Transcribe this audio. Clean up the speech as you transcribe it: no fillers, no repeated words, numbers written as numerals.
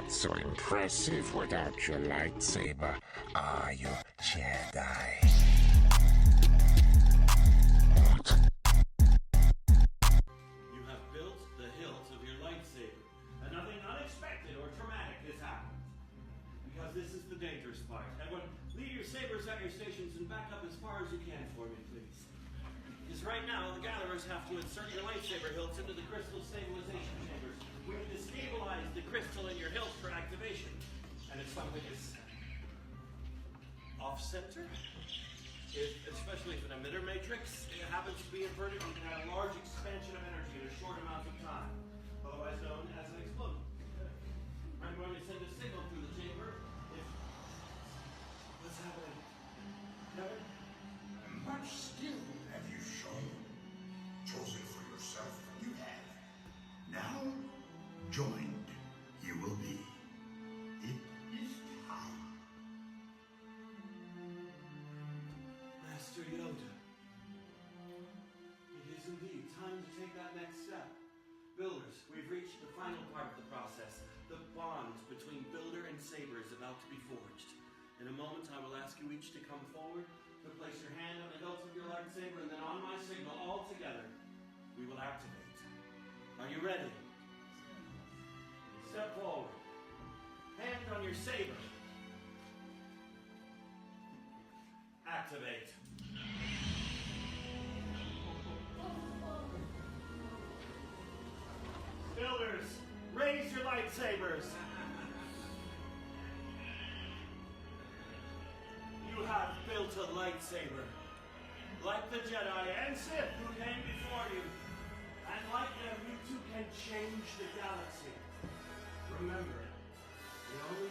not so impressive without your lightsaber, are you, Jedi? You have built the hilt of your lightsaber, and nothing unexpected or traumatic has happened. Because this is the dangerous part. Everyone, leave your sabers at your stations and back up as far as you can for me, please. Because right now, the gatherers have to insert your lightsaber hilts into the crystal stabilization chambers. We need to stabilize the crystal in your hilt for activation. And if something is off-center, especially if an emitter matrix happens to be inverted, you can have a large expansion of energy in a short amount of time, otherwise known as an explosion. I'm going to send a signal through the chamber if... What's happening? Kevin? Much skill have you shown. Chosen for yourself, you have. Now, joined you will be. It is time. Master Yoda. It is indeed time to take that next step. Builders, we've reached the final part of the process. The bond between Builder and Saber is about to be forged. In a moment, I will ask you each to come forward, to place your hand on the hilt of your lightsaber, and then on my signal, all together, we will activate. Are you ready? Step forward. Hand on your saber. Activate. Builders, raise your lightsabers. You have built a lightsaber. Like the Jedi and Sith who came before you. And like them, you too can change the galaxy. Remember, the only